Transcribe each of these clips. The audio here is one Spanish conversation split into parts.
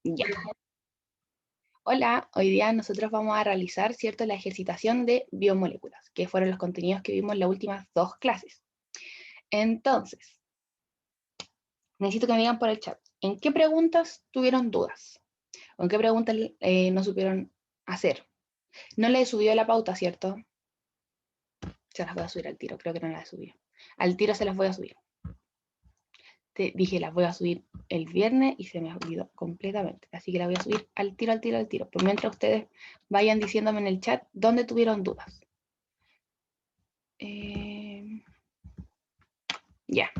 Ya. Hola, hoy día nosotros vamos a realizar, ¿cierto?, la ejercitación de biomoléculas, que fueron los contenidos que vimos en las últimas dos clases. Entonces, necesito que me digan por el chat, ¿en qué preguntas tuvieron dudas? ¿O en qué preguntas no supieron hacer? No le he subido la pauta, ¿cierto? Se las voy a subir al tiro, creo que no las he subido. Al tiro se las voy a subir. Te dije, las voy a subir el viernes y se me olvidó completamente. Así que la voy a subir al tiro, al tiro, al tiro. Por mientras ustedes vayan diciéndome en el chat dónde tuvieron dudas. Ya.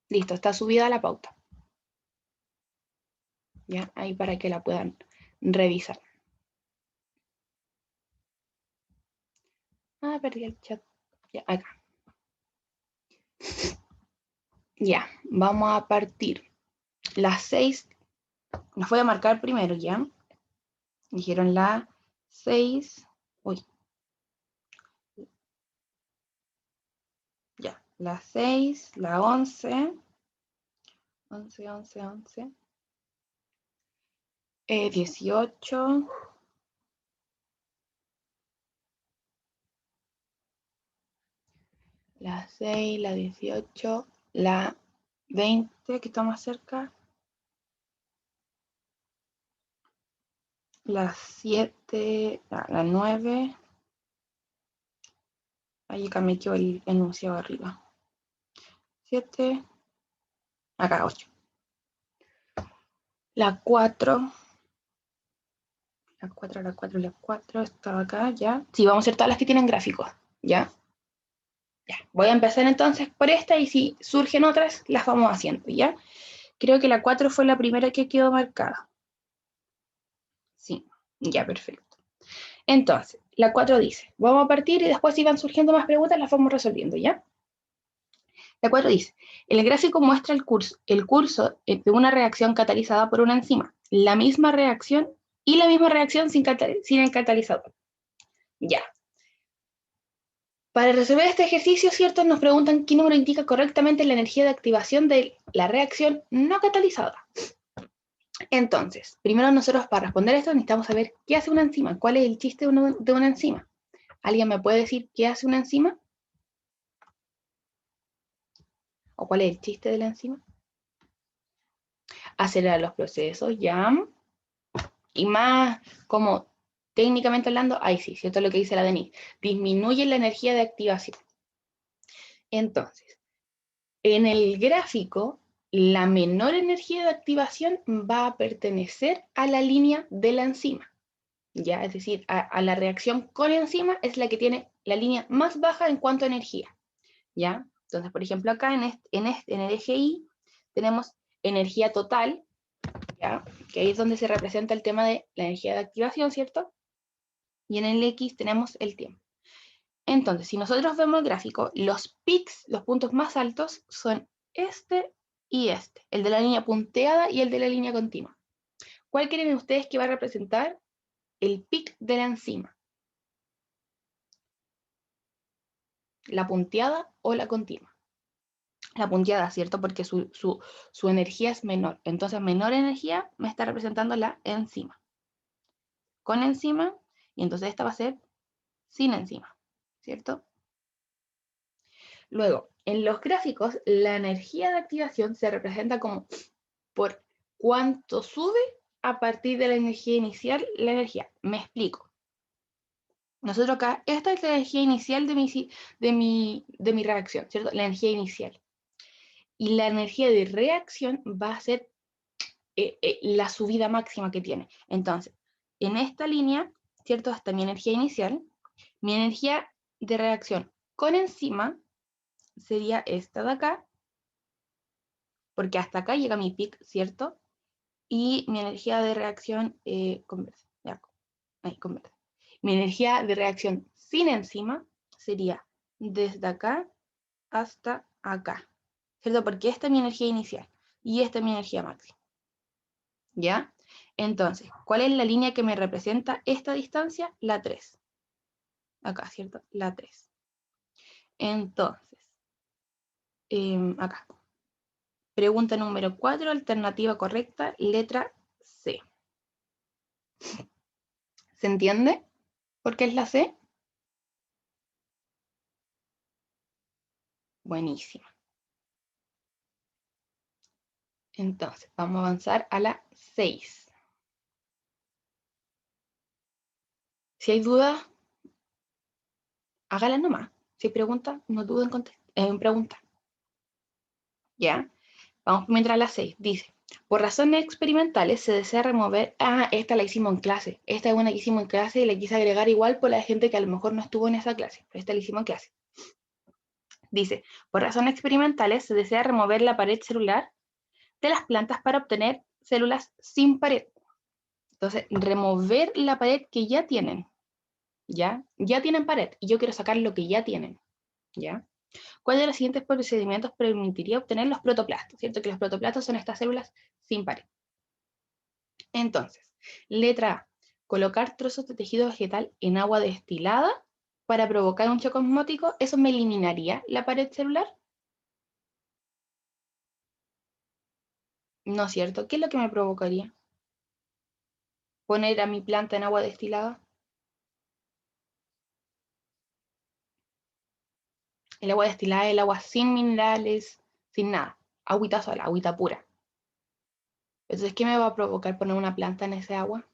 Listo, está subida la pauta. Ya, ahí para que la puedan revisar. Ah, perdí el chat. Ya, acá. Ya, vamos a partir. Las 6, las voy a marcar primero, ¿ya? Dijeron la 6. Uy. Ya, la 6, la 11. 11. 18. La 6, la 18, la 20, que está más cerca. La 7, la 9. Ahí acá me quedó el enunciado arriba. 7, acá 8. La 4, la 4 estaba acá, ya. Sí, vamos a hacer todas las que tienen gráficos, ya. Ya, voy a empezar entonces por esta y si surgen otras, las vamos haciendo, ya. Creo que la 4 fue la primera que quedó marcada. Sí, ya, perfecto. Entonces, la 4 dice, vamos a partir y después si van surgiendo más preguntas las vamos resolviendo, ¿ya? La 4 dice, el gráfico muestra el curso de una reacción catalizada por una enzima, la misma reacción sin el catalizador. Ya. Para resolver este ejercicio, ¿cierto? Nos preguntan qué número indica correctamente la energía de activación de la reacción no catalizada. Entonces, primero nosotros para responder esto necesitamos saber qué hace una enzima, cuál es el chiste de una enzima. ¿Alguien me puede decir qué hace una enzima? ¿O cuál es el chiste de la enzima? Acelerar los procesos, ya. Y más como técnicamente hablando, ahí sí, ¿cierto? Lo que dice la Denise, disminuye la energía de activación. Entonces, en el gráfico, la menor energía de activación va a pertenecer a la línea de la enzima, ¿ya? Es decir, a la reacción con enzima es la que tiene la línea más baja en cuanto a energía, ¿ya? Entonces, por ejemplo, acá en el eje Y tenemos energía total, ¿ya? Que ahí es donde se representa el tema de la energía de activación, ¿cierto? Y en el X tenemos el tiempo. Entonces, si nosotros vemos el gráfico, los peaks, los puntos más altos, son este y este, el de la línea punteada y el de la línea continua. ¿Cuál creen ustedes que va a representar el peak de la enzima? ¿La punteada o la continua? La punteada, ¿cierto? Porque su energía es menor. Entonces, menor energía me está representando la enzima. Con enzima, y entonces esta va a ser sin enzima, ¿cierto? Luego, en los gráficos, la energía de activación se representa como por cuánto sube a partir de la energía inicial la energía. Me explico. Nosotros acá, esta es la energía inicial de mi reacción, ¿cierto? La energía inicial. Y la energía de reacción va a ser la subida máxima que tiene. Entonces, en esta línea, ¿cierto? Hasta mi energía inicial, mi energía de reacción con enzima sería esta de acá, porque hasta acá llega mi peak, ¿cierto? Y mi energía de reacción conversa. Ya, ahí, conversa. Mi energía de reacción sin enzima sería desde acá hasta acá, ¿cierto? Porque esta es mi energía inicial y esta es mi energía máxima. ¿Ya? Entonces, ¿cuál es la línea que me representa esta distancia? La 3. Acá, ¿cierto? La 3. Entonces, acá. Pregunta número 4, alternativa correcta, letra C. ¿Se entiende por qué es la C? Buenísimo. Entonces, vamos a avanzar a la 6. Si hay dudas, hágala nomás. Si hay preguntas, no duden en preguntar. ¿Ya? Vamos mientras a la 6. Dice, por razones experimentales se desea remover... Ah, esta la hicimos en clase. Esta es una que hicimos en clase y la quise agregar igual por la gente que a lo mejor no estuvo en esa clase. Pero esta la hicimos en clase. Dice, por razones experimentales se desea remover la pared celular de las plantas para obtener células sin pared. Entonces, remover la pared que ya tienen. ¿Ya? Ya tienen pared y yo quiero sacar lo que ya tienen. ¿Ya? ¿Cuál de los siguientes procedimientos permitiría obtener los protoplastos? ¿Cierto? Que los protoplastos son estas células sin pared. Entonces, letra A, colocar trozos de tejido vegetal en agua destilada para provocar un choque osmótico. ¿Eso me eliminaría la pared celular? No es cierto. ¿Qué es lo que me provocaría? Poner a mi planta en agua destilada. El agua destilada es el agua sin minerales, sin nada. Agüita sola, agüita pura. Entonces, ¿qué me va a provocar poner una planta en ese agua?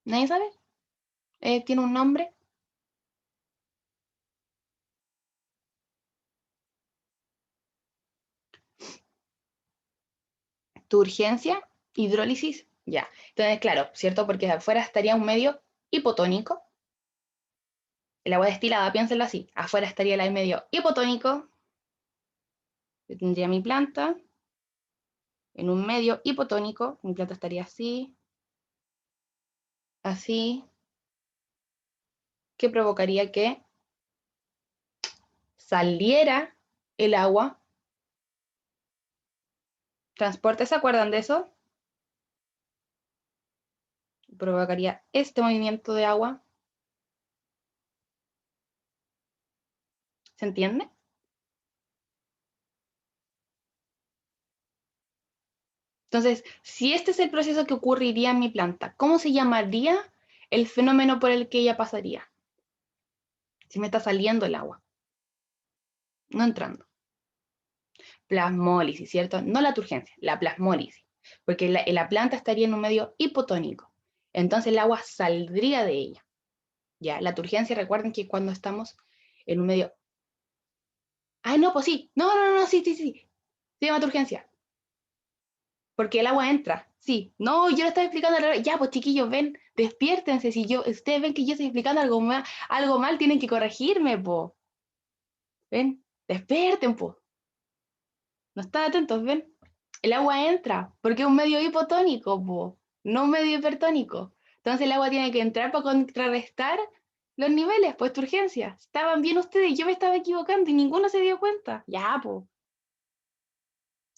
¿Nadie sabe? ¿Tiene un nombre? ¿Tu urgencia? Hidrólisis. Ya. Entonces, claro, ¿cierto? Porque afuera estaría un medio hipotónico. El agua destilada, piénsenlo así. Afuera estaría el medio hipotónico. Yo tendría mi planta en un medio hipotónico. Mi planta estaría así, así. Que provocaría que saliera el agua. Transporte, ¿se acuerdan de eso? Provocaría este movimiento de agua. ¿Se entiende? Entonces, si este es el proceso que ocurriría en mi planta, ¿cómo se llamaría el fenómeno por el que ella pasaría? Si me está saliendo el agua, no entrando. Plasmólisis, ¿cierto? No la turgencia, la plasmólisis, porque la planta estaría en un medio hipotónico. Entonces el agua saldría de ella. Ya, la turgencia, recuerden que cuando estamos en un medio... Ay, no, pues sí. No, sí. Se llama turgencia. Porque el agua entra. Sí. No, yo lo estaba explicando al revés. Ya, pues chiquillos, ven, despiértense. Si ustedes ven que yo estoy explicando algo mal, tienen que corregirme, po. Ven, despierten, po. No están atentos, ven. El agua entra, porque es un medio hipotónico, po, no un medio hipertónico. Entonces el agua tiene que entrar para contrarrestar los niveles, pues tu urgencia. Estaban bien ustedes, yo me estaba equivocando y ninguno se dio cuenta. Ya, pues,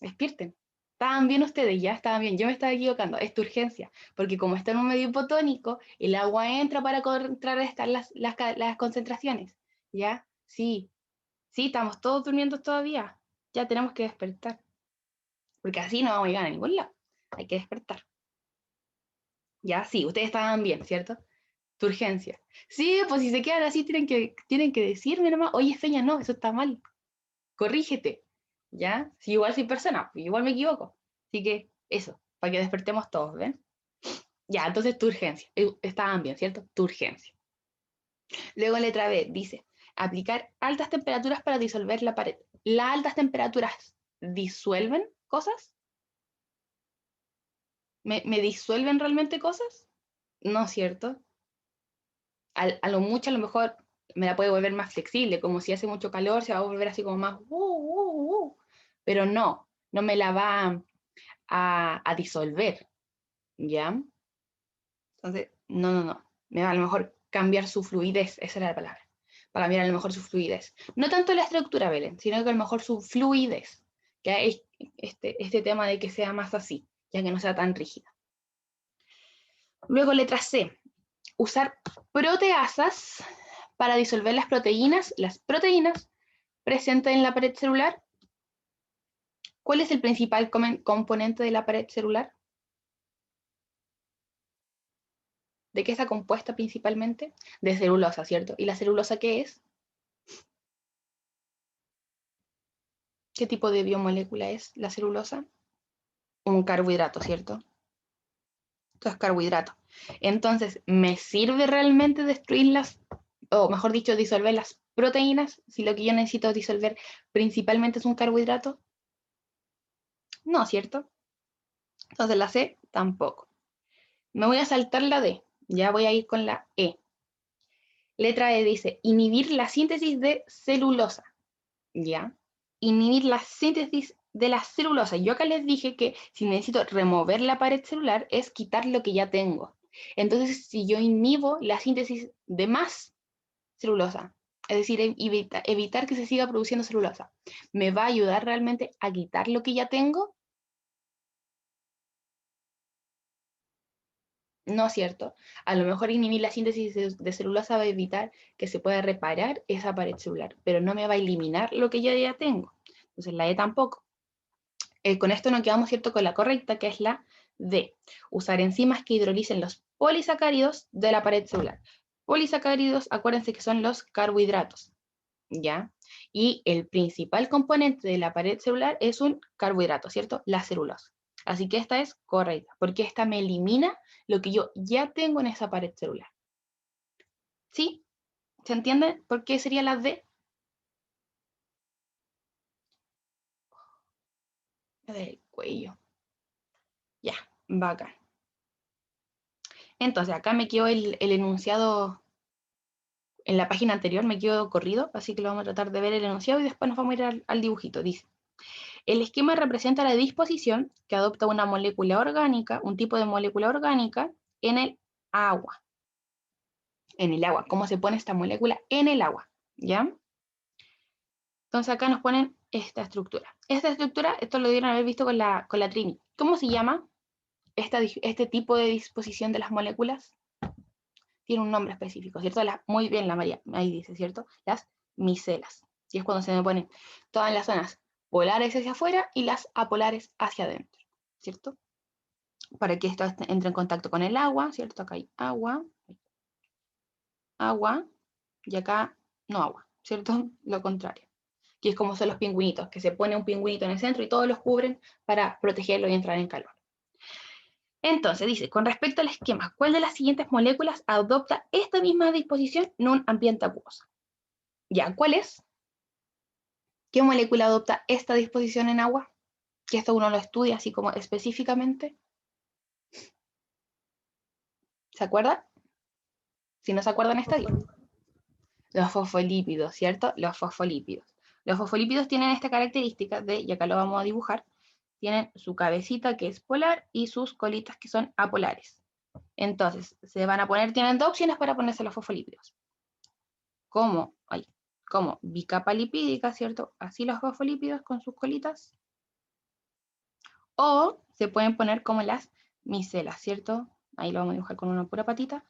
despierten. Estaban bien ustedes, ya estaban bien, yo me estaba equivocando, es tu urgencia, porque como está en un medio hipotónico, el agua entra para contrarrestar las concentraciones, ¿ya? Sí, sí, estamos todos durmiendo todavía, ya tenemos que despertar, porque así no vamos a llegar a ningún lado, hay que despertar. Ya, sí, ustedes estaban bien, ¿cierto? Tu urgencia. Sí, pues si se quedan así, tienen que decirme nomás, oye, Feña, no, eso está mal, corrígete, ¿ya? Si igual soy persona, pues igual me equivoco. Así que eso, para que despertemos todos, ¿ven? Ya, entonces tu urgencia. Estaban bien, ¿cierto? Tu urgencia. Luego letra B dice, aplicar altas temperaturas para disolver la pared. ¿Las altas temperaturas disuelven cosas? ¿Me disuelven realmente cosas? No, ¿cierto? A lo mucho a lo mejor me la puede volver más flexible, como si hace mucho calor se va a volver así como más, pero no me la va a disolver, ¿ya? Entonces, no, me va a lo mejor cambiar su fluidez, esa era la palabra, para cambiar a lo mejor su fluidez. No tanto la estructura, Belén, sino que a lo mejor su fluidez, que es este tema de que sea más así, ya que no sea tan rígida. Luego letra C, usar proteasas para disolver las proteínas presentes en la pared celular. ¿Cuál es el principal componente de la pared celular? ¿De qué está compuesta principalmente? De celulosa, ¿cierto? ¿Y la celulosa qué es? ¿Qué tipo de biomolécula es la celulosa? Un carbohidrato, ¿cierto? Esto es carbohidrato. Entonces, ¿me sirve realmente destruir o mejor dicho, disolver las proteínas si lo que yo necesito disolver principalmente es un carbohidrato? No, ¿cierto? Entonces la C tampoco. Me voy a saltar la D. Ya voy a ir con la E. Letra E dice, inhibir la síntesis de celulosa. ¿Ya? Inhibir la síntesis de la celulosa. Yo acá les dije que si necesito remover la pared celular es quitar lo que ya tengo. Entonces, si yo inhibo la síntesis de más celulosa, es decir, evitar que se siga produciendo celulosa, ¿me va a ayudar realmente a quitar lo que ya tengo? No es cierto. A lo mejor inhibir la síntesis de celulosa va a evitar que se pueda reparar esa pared celular, pero no me va a eliminar lo que yo ya tengo. Entonces la E tampoco. Con esto nos quedamos, ¿cierto?, con la correcta, que es la D. Usar enzimas que hidrolicen los polisacáridos de la pared celular. Polisacáridos, acuérdense que son los carbohidratos, ¿ya? Y el principal componente de la pared celular es un carbohidrato, ¿cierto? La celulosa. Así que esta es correcta, porque esta me elimina lo que yo ya tengo en esa pared celular. ¿Sí? ¿Se entiende por qué sería la D? Del cuello. Ya, bacán. Entonces, acá me quedó el enunciado en la página anterior, me quedó corrido, así que lo vamos a tratar de ver el enunciado y después nos vamos a ir al dibujito. Dice, el esquema representa la disposición que adopta una molécula orgánica, un tipo de molécula orgánica, en el agua. En el agua, cómo se pone esta molécula en el agua, ¿ya? Entonces acá nos ponen esta estructura. Esta estructura, esto lo debieron haber visto con la Trini. ¿Cómo se llama este tipo de disposición de las moléculas? Tiene un nombre específico, ¿cierto? Muy bien, la María, ahí dice, ¿cierto? Las micelas. Y es cuando se me ponen todas las zonas polares hacia afuera y las apolares hacia adentro, ¿cierto? Para que esto entre en contacto con el agua, ¿cierto? Acá hay agua, agua, y acá no agua, ¿cierto? Lo contrario. Que es como son los pingüinitos, que se pone un pingüinito en el centro y todos los cubren para protegerlo y entrar en calor. Entonces dice, con respecto al esquema, ¿cuál de las siguientes moléculas adopta esta misma disposición en un ambiente acuoso? Ya, ¿cuál es? ¿Qué molécula adopta esta disposición en agua? Que esto uno lo estudia así como específicamente. ¿Se acuerda? Si no se acuerdan, está bien. Los fosfolípidos, ¿cierto? Los fosfolípidos. Los fosfolípidos tienen esta característica de, y acá lo vamos a dibujar, tienen su cabecita que es polar y sus colitas que son apolares. Entonces, se van a poner, tienen dos opciones para ponerse los fosfolípidos. Como bicapa lipídica, ¿cierto? Así los fosfolípidos con sus colitas. O se pueden poner como las micelas, ¿cierto? Ahí lo vamos a dibujar con una pura patita.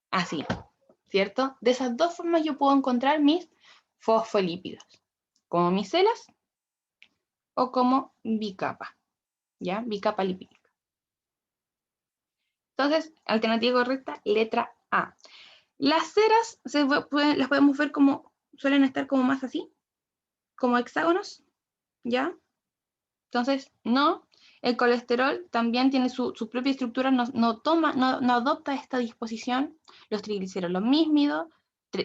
Así, ¿cierto? De esas dos formas yo puedo encontrar mis fosfolípidos. Como micelas o como bicapa, ¿ya? Bicapa lipídica. Entonces, alternativa correcta, letra A. Las ceras las podemos ver como, suelen estar como más así, como hexágonos, ¿ya? Entonces, no, el colesterol también tiene su propia estructura, no adopta esta disposición, los triglicéridos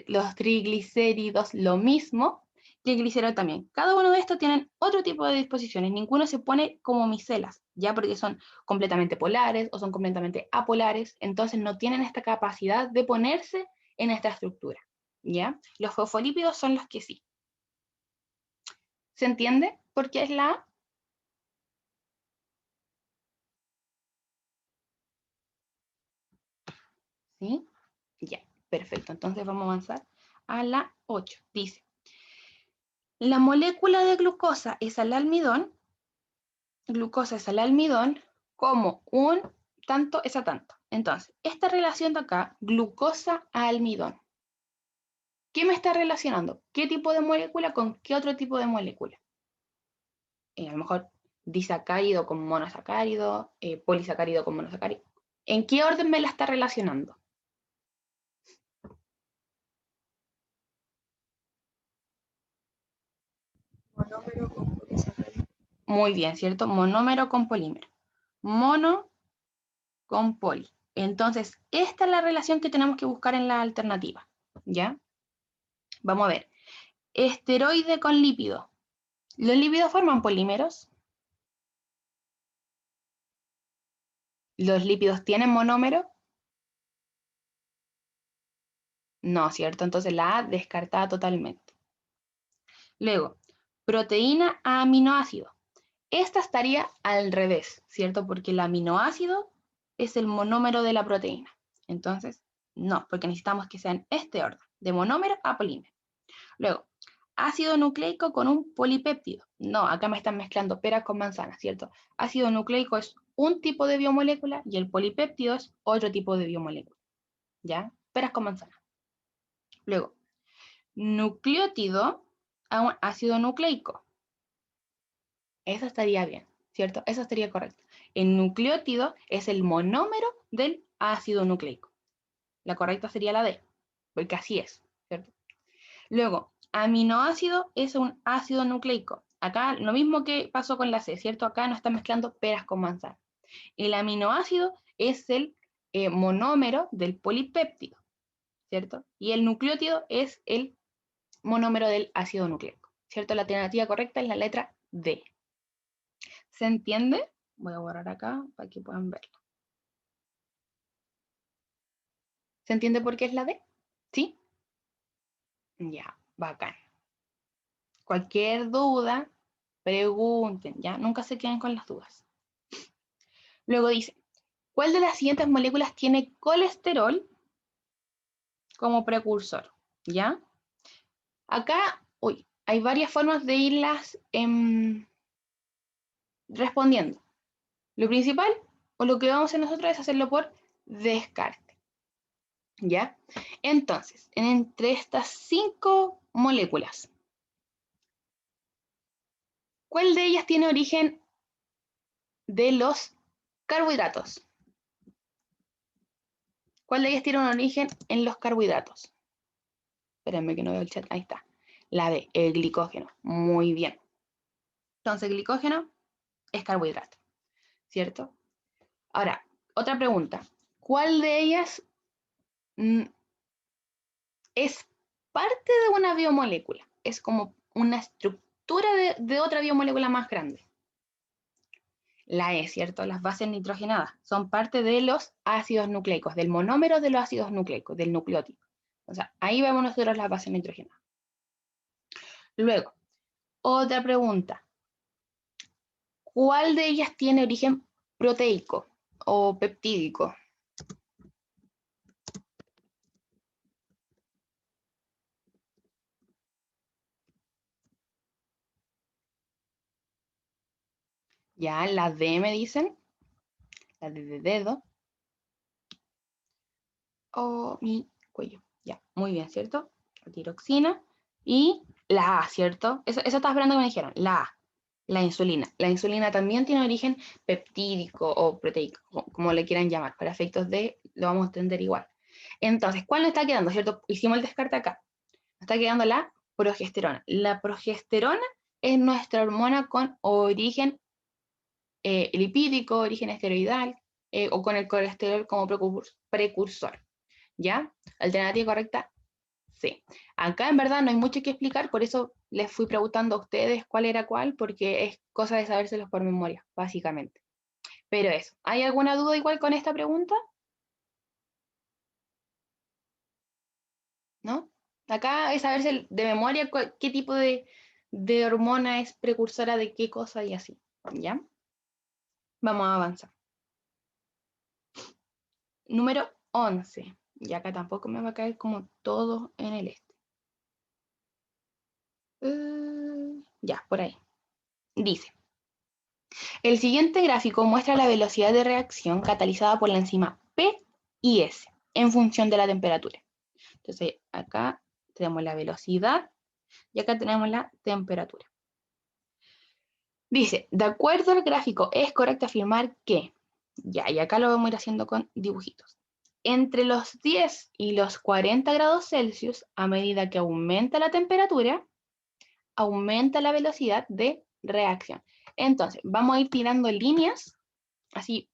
los triglicéridos lo mismo, y el glicerol también. Cada uno de estos tienen otro tipo de disposiciones, ninguno se pone como micelas, ya porque son completamente polares o son completamente apolares, entonces no tienen esta capacidad de ponerse en esta estructura, ¿ya? Los fosfolípidos son los que sí. ¿Se entiende? Porque es la A. ¿Sí? Ya, perfecto. Entonces vamos a avanzar a la 8. Dice, la molécula de glucosa es al almidón como un tanto es a tanto. Entonces, esta relación de acá, glucosa a almidón, ¿qué me está relacionando? ¿Qué tipo de molécula con qué otro tipo de molécula? A lo mejor disacárido con monosacárido, polisacárido con monosacárido. ¿En qué orden me la está relacionando? Monómero con polisacárido. Muy bien, ¿cierto? Monómero con polímero. Mono con poli. Entonces, esta es la relación que tenemos que buscar en la alternativa. ¿Ya? Vamos a ver. Esteroide con lípido. ¿Los lípidos forman polímeros? ¿Los lípidos tienen monómero? No, ¿cierto? Entonces la A descartada totalmente. Luego, proteína a aminoácido. Esta estaría al revés, ¿cierto? Porque el aminoácido es el monómero de la proteína. Entonces, no, porque necesitamos que sea en este orden, de monómero a polímero. Luego, ácido nucleico con un polipéptido. No, acá me están mezclando peras con manzanas, ¿cierto? Ácido nucleico es un tipo de biomolécula y el polipéptido es otro tipo de biomolécula. ¿Ya? Peras con manzanas. Luego, nucleótido a un ácido nucleico. Eso estaría bien, ¿cierto? Eso estaría correcto. El nucleótido es el monómero del ácido nucleico. La correcta sería la D, porque así es, ¿cierto? Luego, aminoácido es un ácido nucleico. Acá lo mismo que pasó con la C, ¿cierto? Acá no están mezclando peras con manzanas. El aminoácido es el monómero del polipéptido, ¿cierto? Y el nucleótido es el monómero del ácido nucleico, ¿cierto? La alternativa correcta es la letra D. ¿Se entiende? Voy a borrar acá para que puedan verlo. ¿Se entiende por qué es la D? ¿Sí? Ya, bacán. Cualquier duda, pregunten, ya, nunca se queden con las dudas. Luego dice, ¿cuál de las siguientes moléculas tiene colesterol como precursor? ¿Ya? Acá, uy, hay varias formas de irlas respondiendo. Lo principal, o lo que vamos a hacer nosotros es hacerlo por descarte. ¿Ya? Entonces, entre estas 5 moléculas, ¿cuál de ellas tiene origen de los carbohidratos? ¿Cuál de ellas tiene un origen en los carbohidratos? Espérenme que no veo el chat. Ahí está. La D, el glicógeno. Muy bien. Entonces, glicógeno es carbohidrato, ¿cierto? Ahora, otra pregunta. ¿Cuál de ellas es parte de una biomolécula? Es como una estructura de otra biomolécula más grande. La E, ¿cierto? Las bases nitrogenadas son parte de los ácidos nucleicos, del monómero de los ácidos nucleicos, del nucleótido. O sea, ahí vemos nosotros las bases nitrogenadas. Luego, otra pregunta. ¿Cuál de ellas tiene origen proteico o peptídico? Ya, la D me dicen, la D de dedo, o mi cuello. Ya, muy bien, ¿cierto? La tiroxina y la A, ¿cierto? Eso estaba esperando que me dijeron, la A, la insulina. La insulina también tiene origen peptídico o proteico, como le quieran llamar, para efectos de, lo vamos a entender igual. Entonces, ¿cuál nos está quedando, cierto? Hicimos el descarte acá. Nos está quedando la progesterona. La progesterona es nuestra hormona con origen lipídico, origen esteroidal, o con el colesterol como precursor. ¿Ya? Alternativa correcta, sí. Acá en verdad no hay mucho que explicar, por eso les fui preguntando a ustedes cuál era cuál, porque es cosa de sabérselos por memoria, básicamente. Pero eso, ¿hay alguna duda igual con esta pregunta? ¿No? Acá es saberse de memoria qué tipo de hormona es precursora de qué cosa y así. ¿Ya? Vamos a avanzar. Número 11. Y acá tampoco me va a caer como todo en el este. Ya, por ahí. Dice, El siguiente gráfico muestra la velocidad de reacción catalizada por la enzima P y S en función de la temperatura. Entonces, acá tenemos la velocidad y acá tenemos la temperatura. Dice, de acuerdo al gráfico, es correcto afirmar que, ya, y acá lo vamos a ir haciendo con dibujitos. Entre los 10 y los 40 grados Celsius, a medida que aumenta la temperatura, aumenta la velocidad de reacción. Entonces, vamos a ir tirando líneas, así,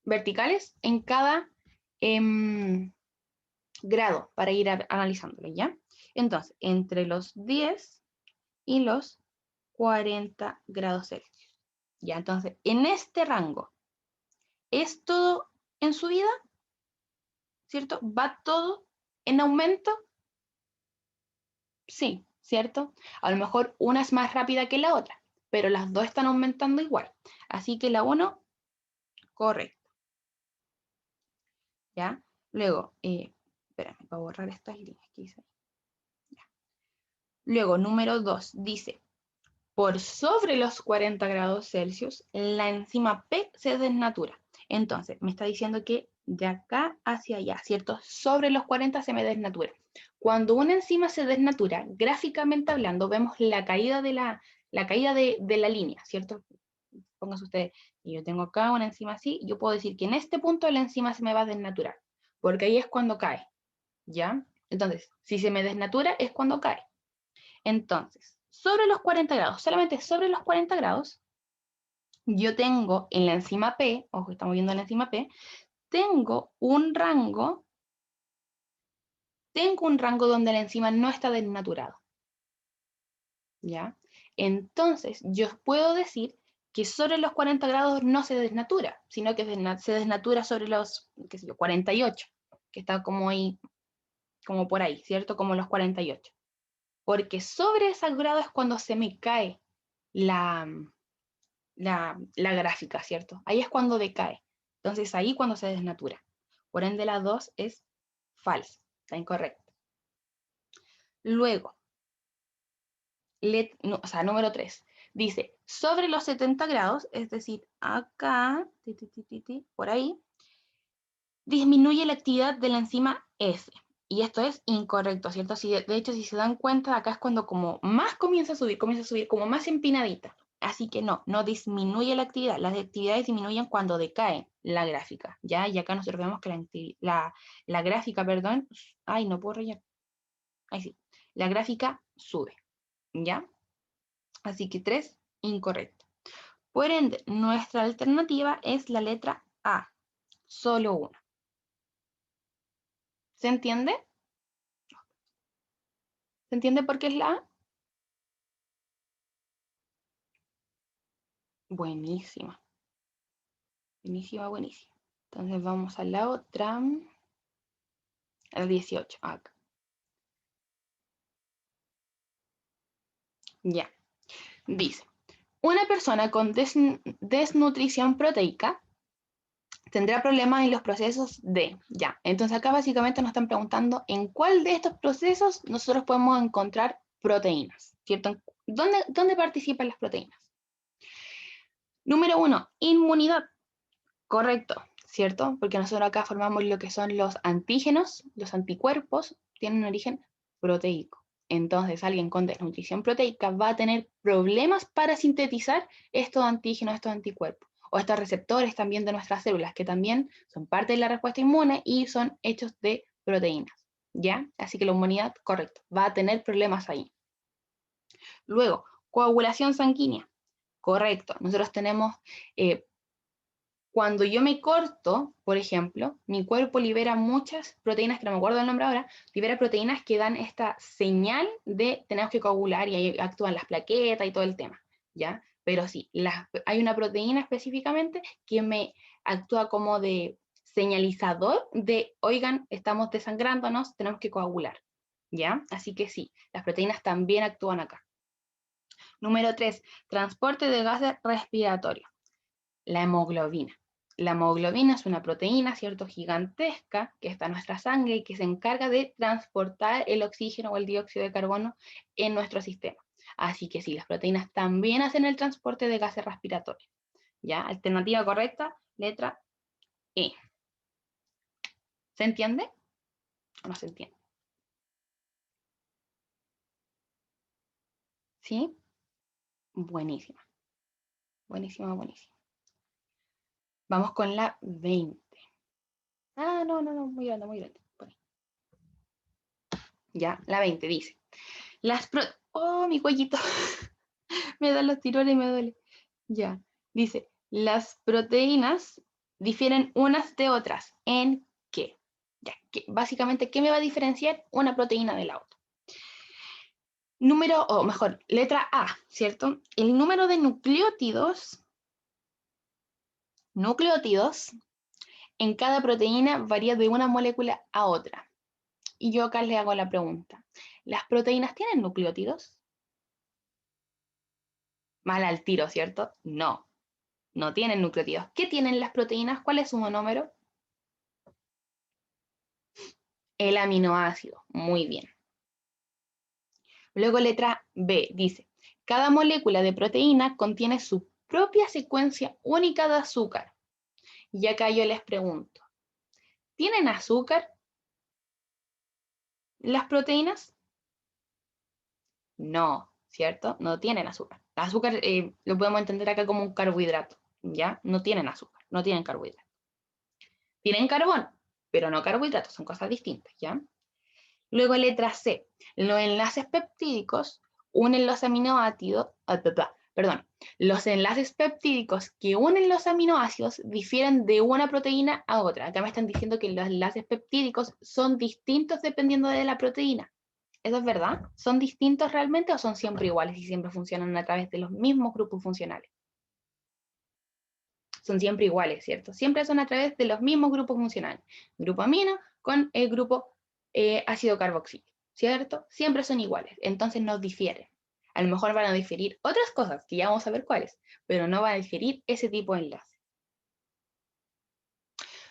verticales, en cada grado, para ir analizándolo, ¿ya? Entonces, entre los 10 y los 40 grados Celsius. Ya, entonces, en este rango, ¿es todo en subida? ¿Cierto? ¿Va todo en aumento? Sí, ¿cierto? A lo mejor una es más rápida que la otra, pero las dos están aumentando igual. Así que la 1, correcto. ¿Ya? Luego, espérame, voy a borrar estas líneas que hice. Ya. Luego, número 2, dice, por sobre los 40 grados Celsius, la enzima P se desnatura. Entonces, me está diciendo que de acá hacia allá, ¿cierto? Sobre los 40 se me desnatura. Cuando una enzima se desnatura, gráficamente hablando, vemos la caída de la línea, ¿cierto? Pónganse ustedes, y yo tengo acá una enzima así, yo puedo decir que en este punto la enzima se me va a desnaturar, porque ahí es cuando cae, ¿ya? Entonces, si se me desnatura es cuando cae. Entonces, sobre los 40 grados, solamente sobre los 40 grados, yo tengo en la enzima P, ojo, estamos viendo la enzima P, tengo un rango donde la enzima no está desnaturado, ¿ya? Entonces, yo puedo decir que sobre los 40 grados no se desnatura, sino que se desnatura sobre los, qué sé yo, 48, que está como ahí, como por ahí, ¿cierto? Como los 48. Porque sobre esos grados es cuando se me cae la gráfica, ¿cierto? Ahí es cuando decae. Entonces ahí cuando se desnatura. Por ende la 2 es falsa, está incorrecta. Luego, número 3, dice, sobre los 70 grados, es decir, acá, por ahí, disminuye la actividad de la enzima S. Y esto es incorrecto, ¿cierto? De hecho, si se dan cuenta, acá es cuando como más comienza a subir como más empinadita. Así que no disminuye la actividad. Las actividades disminuyen cuando decae la gráfica, ¿ya? Y acá nosotros vemos que la gráfica, perdón, ay, no puedo rellenar. Ahí sí. La gráfica sube, ¿ya? Así que 3, incorrecto. Por ende, nuestra alternativa es la letra A, solo una. ¿Se entiende? ¿Se entiende por qué es la A? Buenísima. Buenísima, buenísima. Entonces vamos a la otra. Al 18. Acá. Ya. Dice, una persona con desnutrición proteica tendrá problemas en los procesos de, ya. Entonces acá básicamente nos están preguntando en cuál de estos procesos nosotros podemos encontrar proteínas, ¿cierto? ¿Dónde participan las proteínas? Número 1, inmunidad. Correcto, ¿cierto? Porque nosotros acá formamos lo que son los antígenos, los anticuerpos, tienen un origen proteico. Entonces, alguien con desnutrición proteica va a tener problemas para sintetizar estos antígenos, estos anticuerpos, o estos receptores también de nuestras células, que también son parte de la respuesta inmune y son hechos de proteínas, ¿ya? Así que la inmunidad, correcto, va a tener problemas ahí. Luego, coagulación sanguínea, correcto. Nosotros tenemos cuando yo me corto, por ejemplo, mi cuerpo libera muchas proteínas, que no me acuerdo el nombre ahora, libera proteínas que dan esta señal de tenemos que coagular y ahí actúan las plaquetas y todo el tema, ¿ya? Pero sí, hay una proteína específicamente que me actúa como de señalizador de, oigan, estamos desangrándonos, tenemos que coagular, ¿ya? Así que sí, las proteínas también actúan acá. Número 3, transporte de gases respiratorios. La hemoglobina. La hemoglobina es una proteína, ¿cierto?, gigantesca que está en nuestra sangre y que se encarga de transportar el oxígeno o el dióxido de carbono en nuestro sistema. Así que sí, las proteínas también hacen el transporte de gases respiratorios. ¿Ya? Alternativa correcta, letra E. ¿Se entiende o no se entiende? ¿Sí? Buenísima. Buenísima, buenísima. Vamos con la 20. Ah, no, muy grande, muy grande. Ya, la 20 dice. Oh, mi cuellito. Me dan los tirones y me duele. Ya, dice, las proteínas difieren unas de otras. ¿En qué? Ya, básicamente, ¿qué me va a diferenciar una proteína de la otra? Número, o mejor, letra A, ¿cierto? El número de nucleótidos en cada proteína varía de una molécula a otra. Y yo acá le hago la pregunta, ¿las proteínas tienen nucleótidos? Mal al tiro, ¿cierto? No, no tienen nucleótidos. ¿Qué tienen las proteínas? ¿Cuál es su monómero? El aminoácido. Muy bien. Luego letra B dice, cada molécula de proteína contiene su propia secuencia única de azúcar. Y acá yo les pregunto, ¿tienen azúcar las proteínas? No, ¿cierto? No tienen azúcar. El azúcar lo podemos entender acá como un carbohidrato, ¿ya? No tienen azúcar, no tienen carbohidrato. Tienen carbón, pero no carbohidratos, son cosas distintas, ¿ya? Luego letra C, los enlaces peptídicos unen los aminoácidos, los enlaces peptídicos que unen los aminoácidos difieren de una proteína a otra. Acá me están diciendo que los enlaces peptídicos son distintos dependiendo de la proteína. ¿Eso es verdad? ¿Son distintos realmente o son siempre iguales y siempre funcionan a través de los mismos grupos funcionales? Son siempre iguales, ¿cierto? Siempre son a través de los mismos grupos funcionales. Grupo amino con el grupo ácido carboxílico, ¿cierto? Siempre son iguales, entonces no difieren. A lo mejor van a diferir otras cosas, que ya vamos a ver cuáles, pero no va a diferir ese tipo de enlace.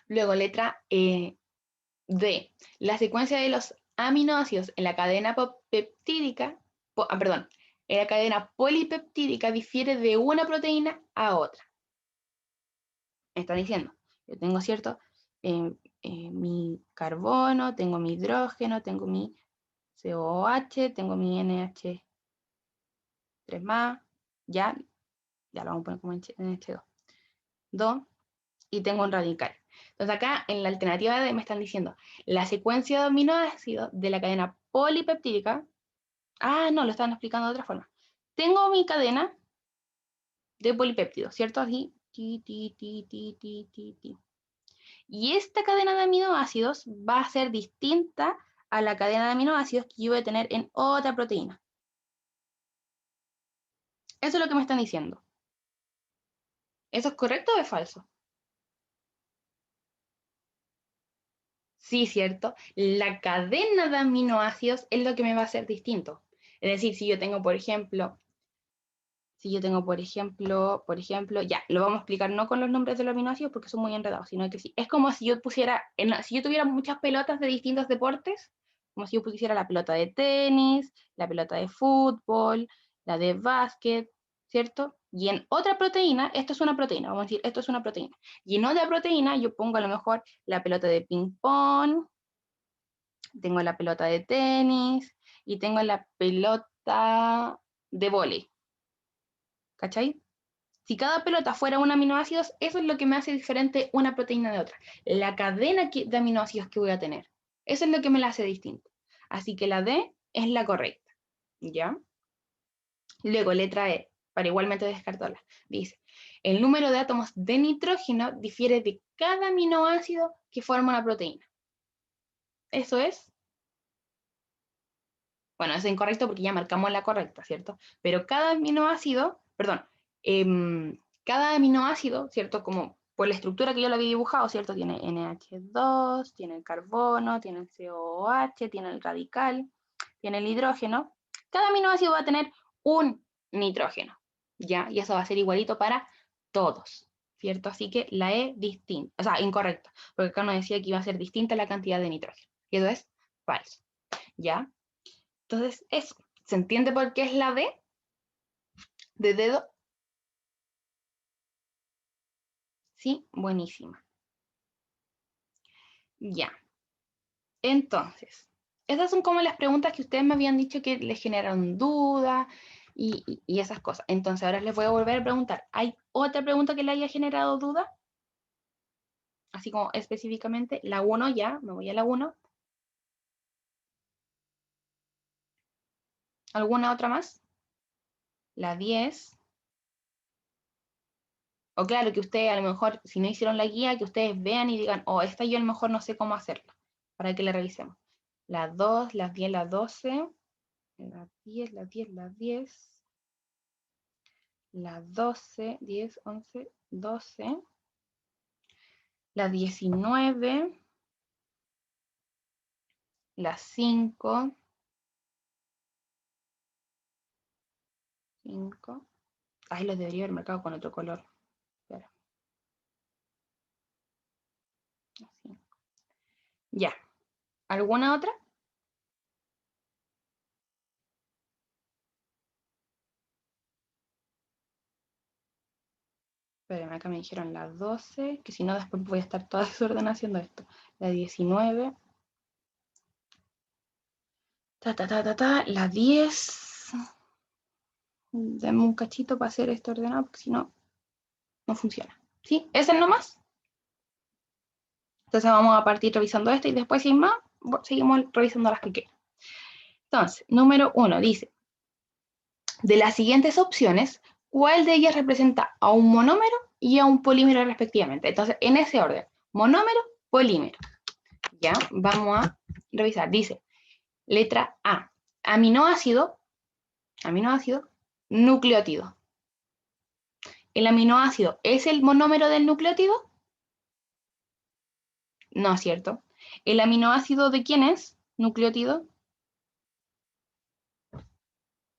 Luego, letra D. La secuencia de los aminoácidos en la cadena peptídica, en la cadena polipeptídica difiere de una proteína a otra. Me está diciendo, yo tengo, ¿cierto? Mi carbono, tengo mi hidrógeno, tengo mi COH, tengo mi NH3+, ya lo vamos a poner como NH2, 2, y tengo un radical. Entonces acá en la alternativa D me están diciendo, la secuencia de aminoácidos de la cadena polipeptídica, no, lo están explicando de otra forma. Tengo mi cadena de polipéptidos, ¿cierto? Así, Y esta cadena de aminoácidos va a ser distinta a la cadena de aminoácidos que yo voy a tener en otra proteína. Eso es lo que me están diciendo. ¿Eso es correcto o es falso? Sí, cierto. La cadena de aminoácidos es lo que me va a hacer distinto. Es decir, si yo tengo, por ejemplo, ya, lo vamos a explicar no con los nombres de los aminoácidos porque son muy enredados, sino que sí. Es como si yo pusiera, si yo tuviera muchas pelotas de distintos deportes, como si yo pusiera la pelota de tenis, la pelota de fútbol, la de básquet, ¿cierto? Y en otra proteína, esto es una proteína, vamos a decir, esto es una proteína. Y en otra proteína yo pongo a lo mejor la pelota de ping pong, tengo la pelota de tenis y tengo la pelota de vóley. ¿Cachai? Si cada pelota fuera un aminoácido, eso es lo que me hace diferente una proteína de otra. La cadena de aminoácidos que voy a tener. Eso es lo que me la hace distinta. Así que la D es la correcta. ¿Ya? Luego, letra E, para igualmente descartarla. Dice, el número de átomos de nitrógeno difiere de cada aminoácido que forma una proteína. Eso es... Bueno, es incorrecto porque ya marcamos la correcta, ¿cierto? Pero cada aminoácido, cada aminoácido, ¿cierto? Como por la estructura que yo lo había dibujado, ¿cierto? Tiene NH2, tiene el carbono, tiene el COH, tiene el radical, tiene el hidrógeno. Cada aminoácido va a tener un nitrógeno, ¿ya? Y eso va a ser igualito para todos, ¿cierto? Así que la E distinta, o sea, incorrecto, porque acá nos decía que iba a ser distinta la cantidad de nitrógeno. Y eso es falso, ¿ya? Entonces, eso. ¿Se entiende por qué es la D? ¿De dedo? ¿Sí? Buenísima. Ya. Entonces, esas son como las preguntas que ustedes me habían dicho que les generaron dudas y esas cosas. Entonces, ahora les voy a volver a preguntar. ¿Hay otra pregunta que le haya generado duda? Así como específicamente, la 1 ya, me voy a la 1. ¿Alguna otra más? La 10. O claro, que ustedes a lo mejor, si no hicieron la guía, que ustedes vean y digan, oh, esta yo a lo mejor no sé cómo hacerla, para que la revisemos. La 2, las 10, la 12, la 10, la 10, la 10, la 12, 10, 11, 12, la 19, la 5, 5. Ay, los debería haber marcado con otro color. Espera. Así. Ya. ¿Alguna otra? Espérenme, acá me dijeron la 12, que si no después voy a estar toda desordenada haciendo esto. La 19. La 10. Dame un cachito para hacer esto ordenado, porque si no, no funciona. ¿Sí? ¿Ese es nomás? Entonces vamos a partir revisando esto y después, sin más, seguimos revisando las que quedan. Entonces, número 1 dice, de las siguientes opciones, ¿cuál de ellas representa a un monómero y a un polímero respectivamente? Entonces, en ese orden, monómero, polímero. Ya, vamos a revisar. Dice, letra A, aminoácido, nucleótido. ¿El aminoácido es el monómero del nucleótido? No es cierto. ¿El aminoácido de quién es? Nucleótido.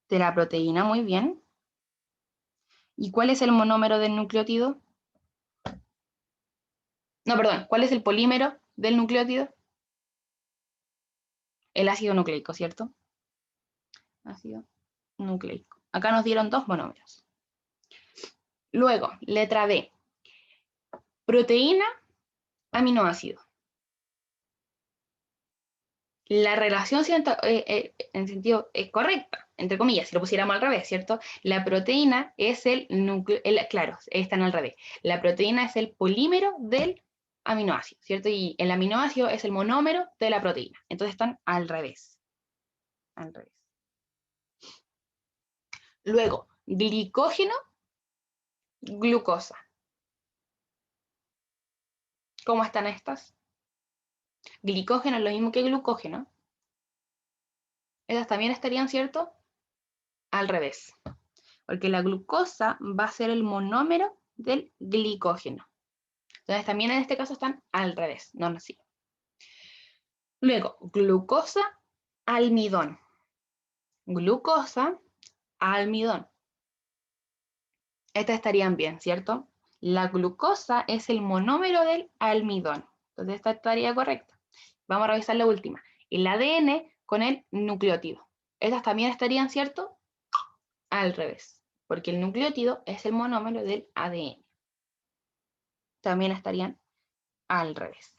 De la proteína, muy bien. ¿Y cuál es el monómero del nucleótido? No, perdón, ¿cuál es el polímero del nucleótido? El ácido nucleico, ¿cierto? Ácido nucleico. Acá nos dieron dos monómeros. Luego, letra B. Proteína, aminoácido. La relación en sentido es correcta, entre comillas, si lo pusiéramos al revés, ¿cierto? La proteína es el núcleo, claro, están al revés. La proteína es el polímero del aminoácido, ¿cierto? Y el aminoácido es el monómero de la proteína. Entonces están al revés. Al revés. Luego, glicógeno, glucosa. ¿Cómo están estas? Glicógeno es lo mismo que glucógeno. Esas también estarían, ¿cierto? Al revés. Porque la glucosa va a ser el monómero del glicógeno. Entonces también en este caso están al revés, no así. Luego, glucosa, almidón. Glucosa, almidón. Estas estarían bien, ¿cierto? La glucosa es el monómero del almidón. Entonces esta estaría correcta. Vamos a revisar la última. El ADN con el nucleótido. Estas también estarían, ¿cierto? Al revés. Porque el nucleótido es el monómero del ADN. También estarían al revés.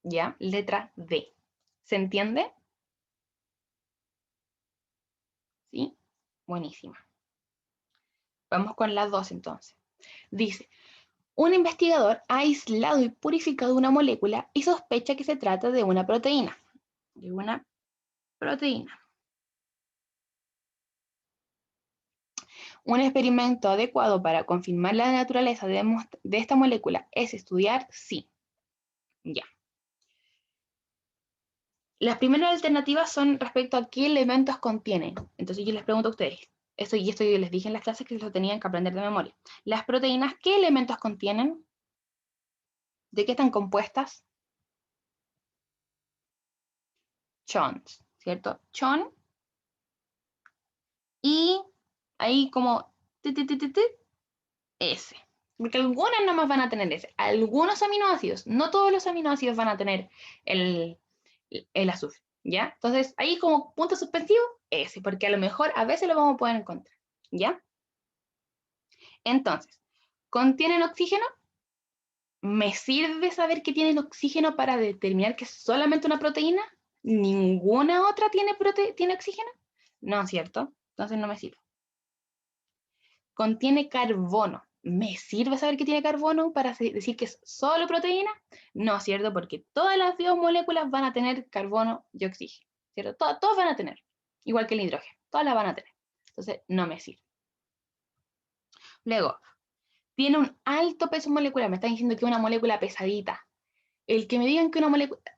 ¿Ya? Letra D. ¿Se entiende? ¿Sí? Buenísima. Vamos con la 2 entonces. Dice, un investigador ha aislado y purificado una molécula y sospecha que se trata de una proteína. De una proteína. Un experimento adecuado para confirmar la naturaleza de esta molécula es estudiar sí. Ya. Las primeras alternativas son respecto a qué elementos contienen. Entonces yo les pregunto a ustedes, esto yo les dije en las clases que se lo tenían que aprender de memoria. Las proteínas, ¿qué elementos contienen? ¿De qué están compuestas? Chons, ¿cierto? Chon. Y ahí como S. Porque algunas nomás van a tener S. Algunos aminoácidos, no todos los aminoácidos van a tener el azufre, ¿ya? Entonces, ahí como punto suspensivo, S, porque a lo mejor a veces lo vamos a poder encontrar, ¿ya? Entonces, ¿contienen oxígeno? ¿Me sirve saber que tienen oxígeno para determinar que es solamente una proteína? ¿Ninguna otra tiene oxígeno? No, ¿cierto? Entonces no me sirve. Contiene carbono. ¿Me sirve saber que tiene carbono para decir que es solo proteína? No, ¿cierto? Porque todas las biomoléculas van a tener carbono y oxígeno, ¿cierto? Todas van a tener, igual que el hidrógeno, todas las van a tener. Entonces, no me sirve. Luego, tiene un alto peso molecular. Me están diciendo que es una molécula pesadita. El que me digan que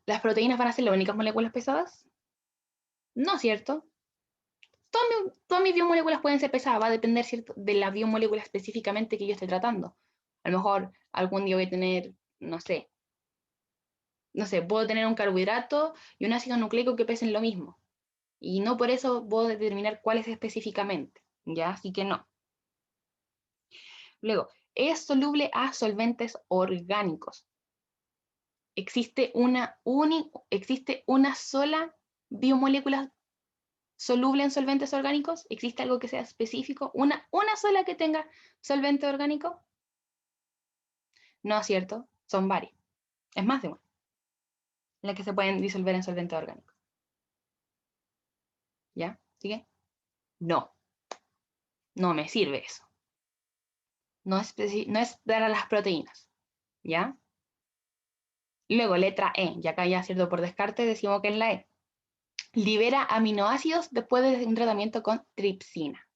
las proteínas van a ser las únicas moléculas pesadas, no, ¿cierto? Todas mis biomoléculas pueden ser pesadas, va a depender, ¿cierto?, de la biomolécula específicamente que yo esté tratando. A lo mejor algún día voy a tener, no sé, puedo tener un carbohidrato y un ácido nucleico que pesen lo mismo. Y no por eso puedo determinar cuáles específicamente, ¿ya? Así que no. Luego, es soluble a solventes orgánicos. Existe una sola biomolécula soluble en solventes orgánicos. ¿Existe algo que sea específico? ¿Una sola que tenga solvente orgánico? No es cierto, son varias. Es más de una las que se pueden disolver en solvente orgánico. ¿Ya? ¿Sigue? No, no me sirve eso. No es dar a las proteínas. ¿Ya? Luego, letra E. Y acá ya, cierto, por descarte decimos que es la E. Libera aminoácidos después de un tratamiento con tripsina.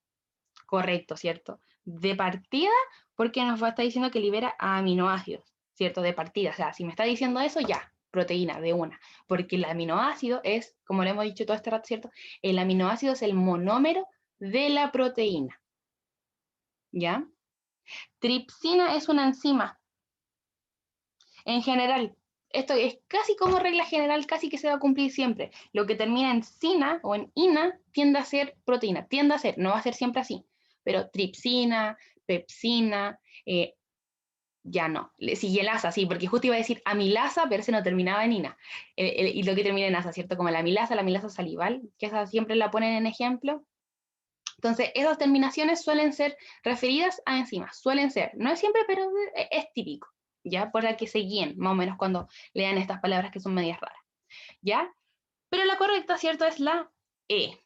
Correcto, ¿cierto? De partida, porque nos va a estar diciendo que libera aminoácidos, ¿cierto? De partida. O sea, si me está diciendo eso, ya, proteína, de una. Porque el aminoácido es, como le hemos dicho todo este rato, ¿cierto? El aminoácido es el monómero de la proteína. ¿Ya? Tripsina es una enzima. En general, esto es casi como regla general, casi que se va a cumplir siempre. Lo que termina en sina o en ina tiende a ser proteína, tiende a ser, no va a ser siempre así, pero tripsina, pepsina, ya no. Sigilasa, sí, porque justo iba a decir amilasa, pero ese no terminaba en ina. Y lo que termina en asa, ¿cierto? Como la amilasa salival, que esa siempre la ponen en ejemplo. Entonces, esas terminaciones suelen ser referidas a enzimas, suelen ser, no es siempre, pero es típico, ¿ya? Para que se guíen, más o menos, cuando lean estas palabras que son medias raras, ¿ya? Pero la correcta, ¿cierto? Es la E,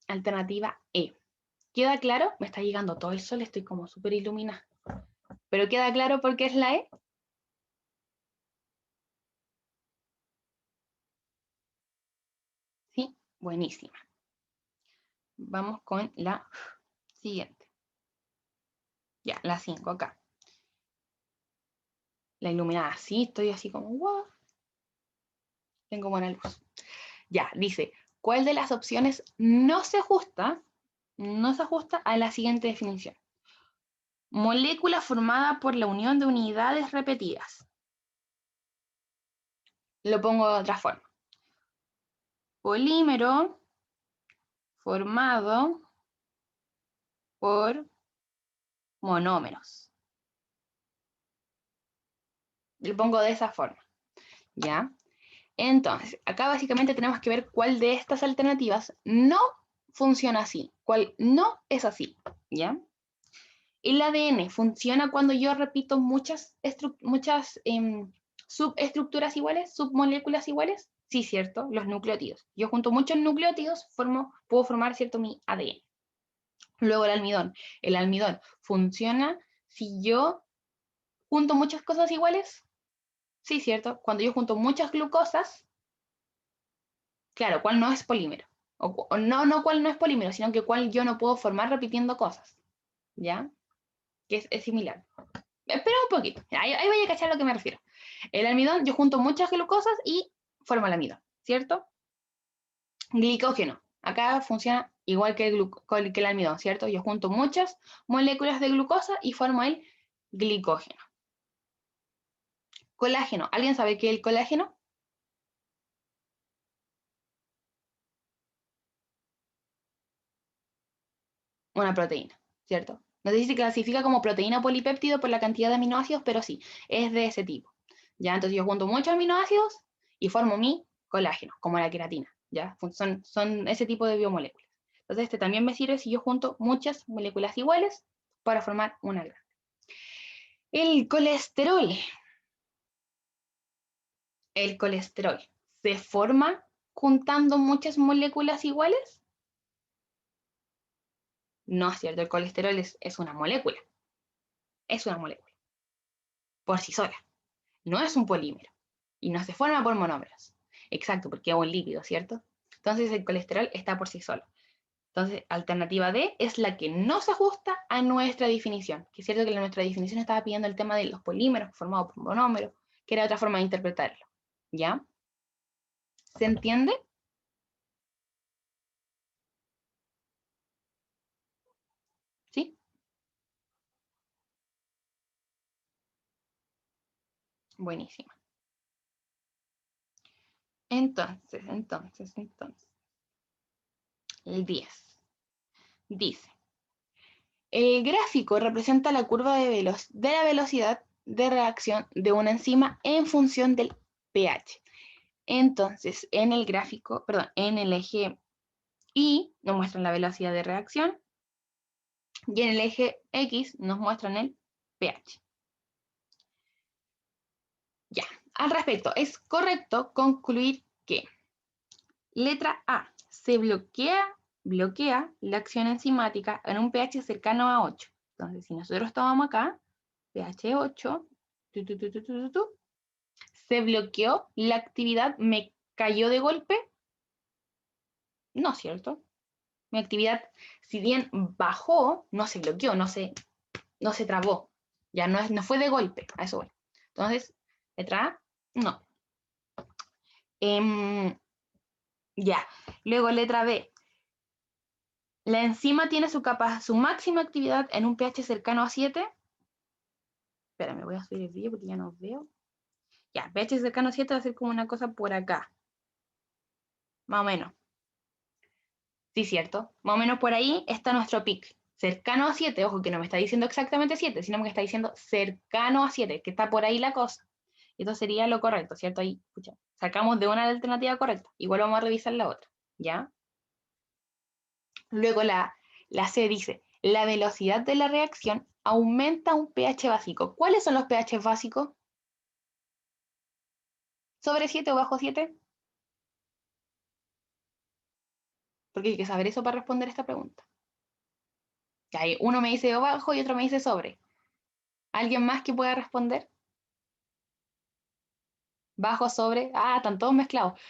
alternativa E. ¿Queda claro? Me está llegando todo el sol, estoy como súper iluminada. ¿Pero queda claro por qué es la E? Sí, buenísima. Vamos con la siguiente. Ya, la 5 acá. La iluminada, sí, estoy así como, wow. Tengo buena luz. Ya, dice, ¿cuál de las opciones no se ajusta a la siguiente definición? Molécula formada por la unión de unidades repetidas. Lo pongo de otra forma. Polímero formado por monómeros. Lo pongo de esa forma, ¿ya? Entonces, acá básicamente tenemos que ver cuál de estas alternativas no funciona así, cuál no es así, ¿ya? El ADN funciona cuando yo repito muchas subestructuras iguales, submoléculas iguales. Sí, cierto, los nucleótidos. Yo junto muchos nucleótidos puedo formar, cierto, mi ADN. Luego el almidón. El almidón funciona si yo junto muchas cosas iguales. Sí, cierto. Cuando yo junto muchas glucosas, claro, ¿cuál no es polímero? O no cuál no es polímero, sino que cuál yo no puedo formar repitiendo cosas. ¿Ya? Que es similar. Espera un poquito, ahí voy a cachar a lo que me refiero. El almidón, yo junto muchas glucosas y formo el almidón, ¿cierto? Glicógeno, acá funciona igual que el almidón, ¿cierto? Yo junto muchas moléculas de glucosa y formo el glicógeno. Colágeno, ¿alguien sabe qué es el colágeno? Una proteína, ¿cierto? No sé si se clasifica como proteína polipéptido por la cantidad de aminoácidos, pero sí, es de ese tipo. ¿Ya? Entonces yo junto muchos aminoácidos y formo mi colágeno, como la queratina, ¿ya? Son ese tipo de biomoléculas. Entonces este también me sirve si yo junto muchas moléculas iguales para formar una grande. El colesterol. ¿El colesterol se forma juntando muchas moléculas iguales? No es cierto, el colesterol es una molécula. Es una molécula. Por sí sola. No es un polímero. Y no se forma por monómeros. Exacto, porque es un lípido, ¿cierto? Entonces el colesterol está por sí solo. Entonces, alternativa D es la que no se ajusta a nuestra definición. Que es cierto que nuestra definición estaba pidiendo el tema de los polímeros formados por monómeros, que era otra forma de interpretarlo. ¿Ya? ¿Se entiende? ¿Sí? Buenísima. Entonces. El 10. Dice, el gráfico representa la curva de la velocidad de reacción de una enzima en función del pH. Entonces, en el gráfico, perdón, en el eje Y nos muestran la velocidad de reacción y en el eje X nos muestran el pH. Ya, al respecto, es correcto concluir que letra A, se bloquea la acción enzimática en un pH cercano a 8. Entonces, si nosotros tomamos acá, pH 8, ¿se bloqueó la actividad? ¿Me cayó de golpe? No, ¿cierto? Mi actividad, si bien bajó, no se bloqueó, no se trabó. Ya no fue de golpe, a eso voy. Entonces, letra A, no. Ya, luego letra B. La enzima tiene su máxima actividad en un pH cercano a 7. Espera, me voy a subir el vídeo porque ya no veo. Ya, pH cercano a 7 va a ser como una cosa por acá. Más o menos. Sí, cierto. Más o menos por ahí está nuestro pic. Cercano a 7, ojo que no me está diciendo exactamente 7, sino que me está diciendo cercano a 7, que está por ahí la cosa. Esto sería lo correcto, ¿cierto? Ahí, escucha, sacamos de una la alternativa correcta. Igual vamos a revisar la otra, ¿ya? Luego la C dice, la velocidad de la reacción aumenta un pH básico. ¿Cuáles son los pH básicos? ¿Sobre 7 o bajo 7? Porque hay que saber eso para responder esta pregunta. Ya, uno me dice bajo y otro me dice sobre. ¿Alguien más que pueda responder? Bajo, sobre. Ah, están todos mezclados.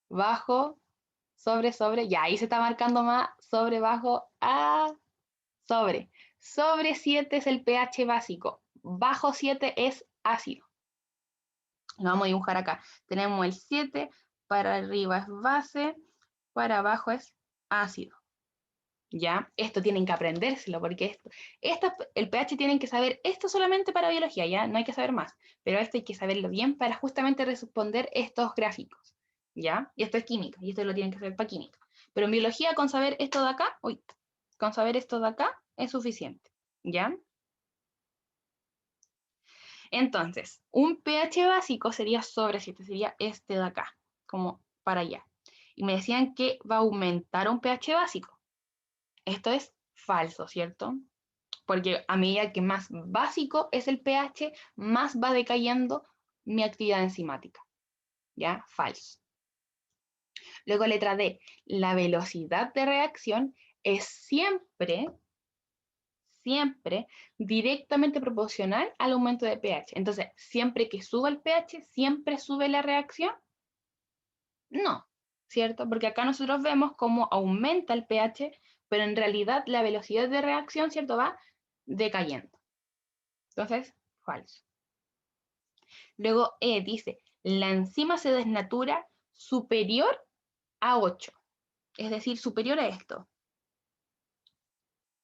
Bajo, sobre. Ya, ahí se está marcando más. Sobre, bajo. Ah, sobre. Sobre 7 es el pH básico. Bajo 7 es ácido. Lo vamos a dibujar acá. Tenemos el 7, para arriba es base, para abajo es ácido. ¿Ya? Esto tienen que aprendérselo, porque el pH tienen que saber esto solamente para biología, ¿ya? No hay que saber más, pero esto hay que saberlo bien para justamente responder estos gráficos, ¿ya? Y esto es química, y esto lo tienen que saber para química. Pero en biología, con saber esto de acá, con saber esto de acá es suficiente, ¿ya? Entonces, un pH básico sería sobre 7, sería este de acá, como para allá. Y me decían que va a aumentar un pH básico. Esto es falso, ¿cierto? Porque a medida que más básico es el pH, más va decayendo mi actividad enzimática. ¿Ya? Falso. Luego letra D, la velocidad de reacción es siempre directamente proporcional al aumento de pH. Entonces, siempre que suba el pH, ¿siempre sube la reacción? No, ¿cierto? Porque acá nosotros vemos cómo aumenta el pH, pero en realidad la velocidad de reacción, ¿cierto? Va decayendo. Entonces, falso. Luego dice, la enzima se desnatura superior a 8, es decir, superior a esto.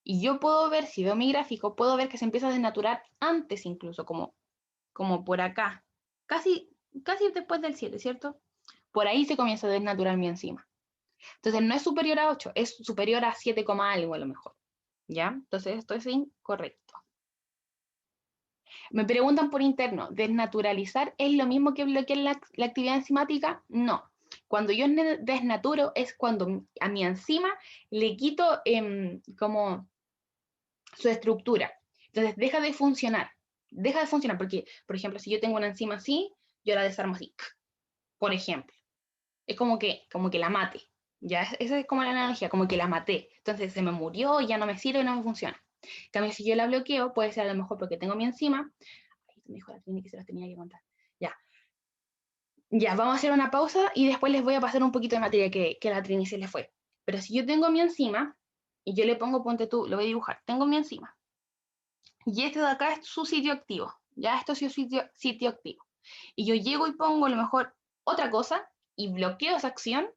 Y yo puedo ver, si veo mi gráfico, puedo ver que se empieza a desnaturar antes incluso, como por acá, casi después del 7, ¿cierto? Por ahí se comienza a desnaturar mi enzima. Entonces no es superior a 8, es superior a 7, algo a lo mejor. ¿Ya? Entonces esto es incorrecto. Me preguntan por interno, ¿desnaturalizar es lo mismo que bloquear la actividad enzimática? No. Cuando yo desnaturo es cuando a mi enzima le quito como su estructura. Entonces deja de funcionar porque, por ejemplo, si yo tengo una enzima así, yo la desarmo así, por ejemplo. Es como que la mate. Ya, esa es como la analogía, como que la maté. Entonces se me murió, ya no me sirve, no me funciona. En cambio, si yo la bloqueo, puede ser a lo mejor porque tengo mi enzima. Ay, me dijo la Trini que se las tenía que contar. Ya. Ya, vamos a hacer una pausa y después les voy a pasar un poquito de materia que la Trini se le fue. Pero si yo tengo mi enzima y yo le pongo, ponte tú, lo voy a dibujar, tengo mi enzima. Y este de acá es su sitio activo. Ya, esto es su sitio activo. Y yo llego y pongo a lo mejor otra cosa y bloqueo esa acción.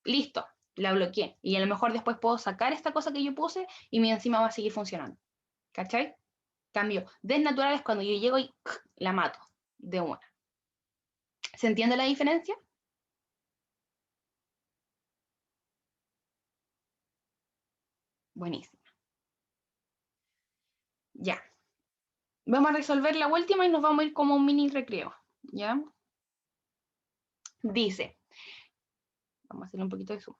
Listo, la bloqueé. Y a lo mejor después puedo sacar esta cosa que yo puse y mi enzima va a seguir funcionando. ¿Cachai? Cambio, desnatural es cuando yo llego y la mato de una. ¿Se entiende la diferencia? Buenísimo. Ya. Vamos a resolver la última y nos vamos a ir como un mini recreo. ¿Ya? Dice, vamos a hacer un poquito de zoom.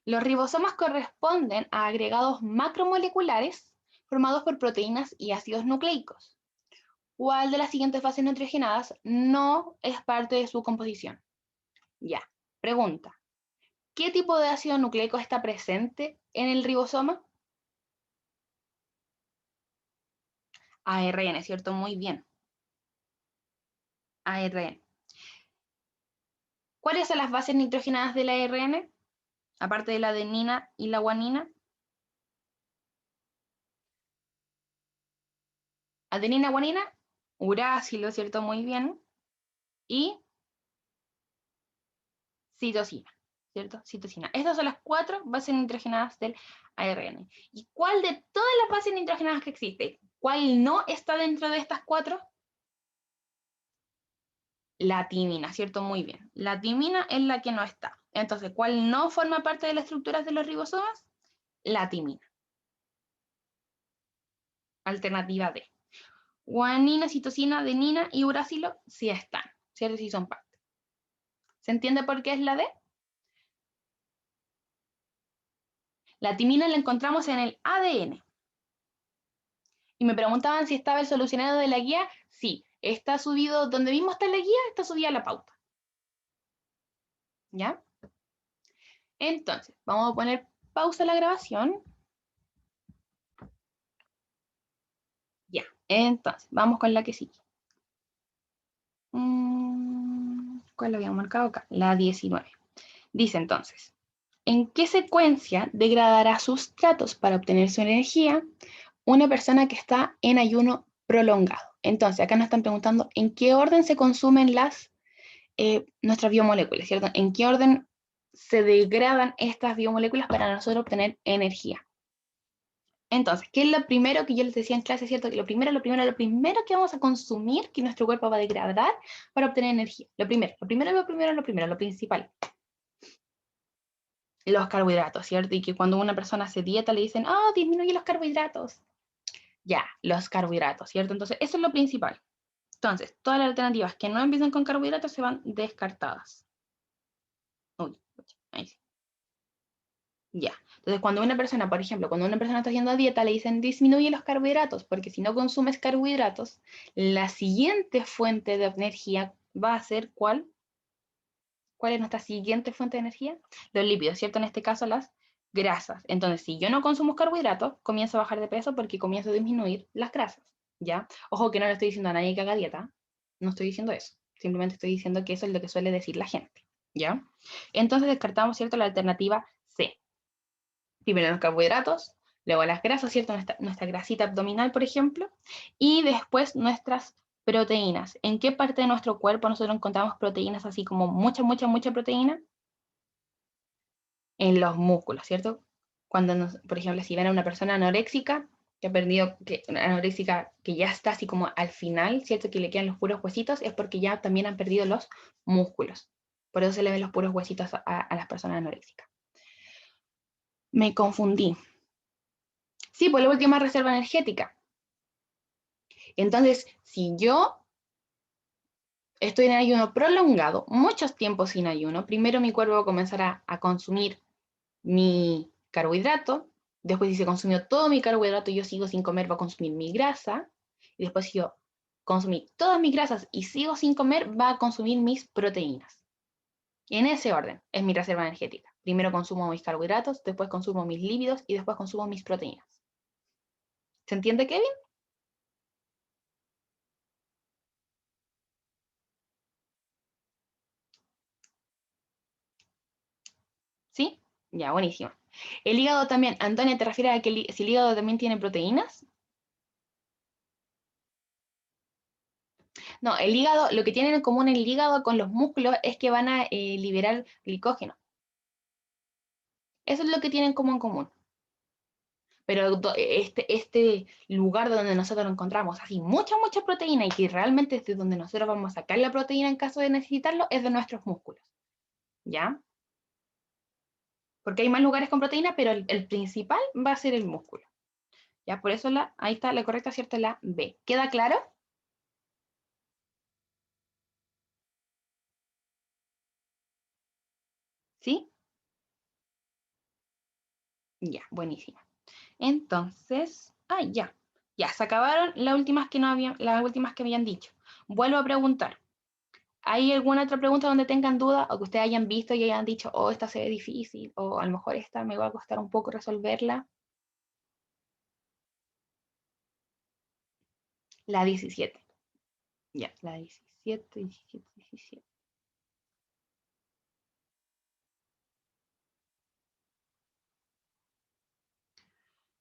Los ribosomas corresponden a agregados macromoleculares formados por proteínas y ácidos nucleicos. ¿Cuál de las siguientes bases nitrogenadas no es parte de su composición? Ya. Pregunta. ¿Qué tipo de ácido nucleico está presente en el ribosoma? ARN, ¿cierto? Muy bien. ARN. ¿Cuáles son las bases nitrogenadas del ARN? Aparte de la adenina y la guanina. Adenina, guanina, uracilo, ¿cierto? Muy bien. Y citosina, ¿cierto? Citosina. Estas son las 4 bases nitrogenadas del ARN. ¿Y cuál de todas las bases nitrogenadas que existen, cuál no está dentro de estas 4? La timina, ¿cierto? Muy bien. La timina es la que no está. Entonces, ¿cuál no forma parte de las estructuras de los ribosomas? La timina. Alternativa D. Guanina, citosina, adenina y uracilo sí están, ¿cierto? Sí son parte. ¿Se entiende por qué es la D? La timina la encontramos en el ADN. Y me preguntaban si estaba el solucionado de la guía. Sí, está subido, donde mismo está la guía, está subida la pauta. ¿Ya? Entonces, vamos a poner pausa a la grabación. Ya, entonces, vamos con la que sigue. ¿Cuál lo habíamos marcado acá? La 19. Dice entonces, ¿en qué secuencia degradará sustratos para obtener su energía una persona que está en ayuno prolongado? Entonces, acá nos están preguntando en qué orden se consumen nuestras biomoléculas, ¿cierto? ¿En qué orden se degradan estas biomoléculas para nosotros obtener energía? Entonces, ¿qué es lo primero que yo les decía en clase, cierto? Que lo primero que vamos a consumir, que nuestro cuerpo va a degradar para obtener energía. Lo principal. Los carbohidratos, ¿cierto? Y que cuando una persona hace dieta le dicen, oh, disminuye los carbohidratos. Ya, los carbohidratos, ¿cierto? Entonces, eso es lo principal. Entonces, todas las alternativas que no empiezan con carbohidratos se van descartadas. Uy, ahí sí. Ya. Entonces, cuando una persona, por ejemplo, cuando una persona está haciendo dieta, le dicen disminuye los carbohidratos, porque si no consumes carbohidratos, la siguiente fuente de energía va a ser ¿cuál? ¿Cuál es nuestra siguiente fuente de energía? Los lípidos, ¿cierto? En este caso, las grasas. Entonces, si yo no consumo carbohidratos, comienzo a bajar de peso porque comienzo a disminuir las grasas, ¿ya? Ojo que no le estoy diciendo a nadie que haga dieta, no estoy diciendo eso. Simplemente estoy diciendo que eso es lo que suele decir la gente, ¿ya? Entonces descartamos, ¿cierto? La alternativa C. Primero los carbohidratos, luego las grasas, ¿cierto? Nuestra grasita abdominal, por ejemplo, y después nuestras proteínas. ¿En qué parte de nuestro cuerpo nosotros encontramos proteínas así como mucha proteína? En los músculos, ¿cierto? Cuando, por ejemplo, si ven a una persona anoréxica, que ha perdido, anoréxica que ya está así como al final, ¿cierto? Que le quedan los puros huesitos, es porque ya también han perdido los músculos. Por eso se le ven los puros huesitos a las personas anoréxicas. Me confundí. Sí, pues la última reserva energética. Entonces, si yo estoy en ayuno prolongado, muchos tiempos sin ayuno, primero mi cuerpo va a comenzar a consumir mi carbohidrato, después si se consumió todo mi carbohidrato y yo sigo sin comer, va a consumir mi grasa, y después si yo consumí todas mis grasas y sigo sin comer, va a consumir mis proteínas. Y en ese orden es mi reserva energética. Primero consumo mis carbohidratos, después consumo mis lípidos y después consumo mis proteínas. ¿Se entiende, Kevin? ¿Sí? Ya, buenísimo. El hígado también, Antonia, ¿te refieres a que si el hígado también tiene proteínas? No, el hígado, lo que tienen en común el hígado con los músculos es que van a liberar glicógeno. Eso es lo que tienen como en común. Pero este lugar donde nosotros encontramos así mucha proteína y que realmente es de donde nosotros vamos a sacar la proteína en caso de necesitarlo, es de nuestros músculos. ¿Ya? Porque hay más lugares con proteína, pero el principal va a ser el músculo. ¿Ya? Por eso ahí está la correcta, ¿cierto? La B. ¿Queda claro? ¿Sí? Ya, buenísimo. Entonces, ya. Ya, se acabaron las últimas que habían dicho. Vuelvo a preguntar. ¿Hay alguna otra pregunta donde tengan duda o que ustedes hayan visto y hayan dicho, oh, esta se ve difícil, o a lo mejor esta me va a costar un poco resolverla? La 17. Ya, la 17, 17, 17.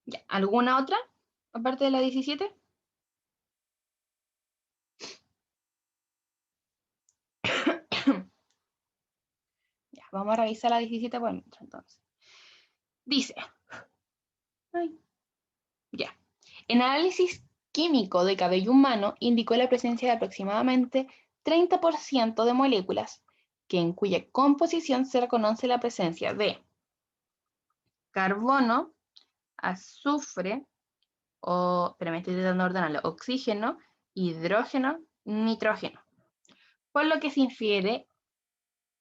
Ya, ¿alguna otra aparte de la 17? Ya, vamos a revisar la 17 por mientras, entonces. Dice, ya, en análisis químico de cabello humano indicó la presencia de aproximadamente 30% de moléculas en cuya composición se reconoce la presencia de carbono, azufre, pero me estoy tratando de ordenarlo, oxígeno, hidrógeno, nitrógeno. Por lo que se infiere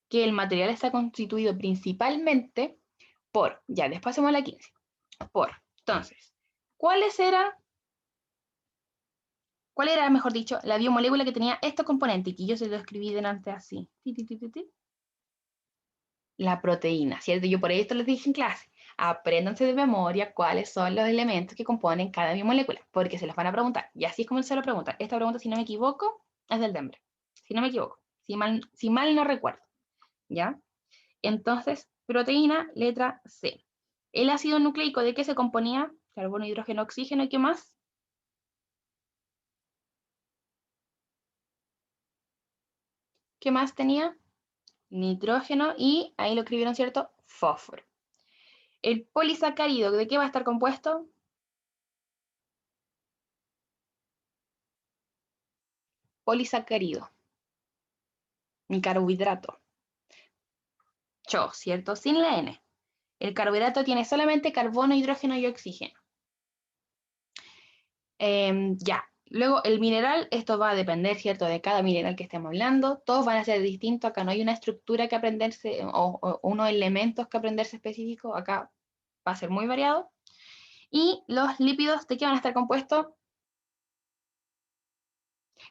que el material está constituido principalmente por, ya después pasemos a la 15, entonces, ¿cuál era, mejor dicho, la biomolécula que tenía estos componentes? Que yo se lo escribí delante así. La proteína, ¿cierto? Yo por esto les dije en clase, apréndanse de memoria cuáles son los elementos que componen cada biomolécula, porque se los van a preguntar. Y así es como se lo preguntan. Esta pregunta, si no me equivoco, es del DEMBRE. Si no me equivoco, si mal no recuerdo. ¿Ya? Entonces, proteína, letra C. El ácido nucleico, ¿de qué se componía? Carbono, hidrógeno, oxígeno, ¿y qué más? ¿Qué más tenía? Nitrógeno y, ahí lo escribieron, ¿cierto? Fósforo. El polisacárido, ¿de qué va a estar compuesto? Polisacárido. Mi carbohidrato. ¿Cierto? Sin la N. El carbohidrato tiene solamente carbono, hidrógeno y oxígeno. Ya. Luego, el mineral, esto va a depender, ¿cierto?, de cada mineral que estemos hablando. Todos van a ser distintos. Acá no hay una estructura que aprenderse o unos elementos que aprenderse específicos. Acá va a ser muy variado. Y los lípidos, ¿de qué van a estar compuestos?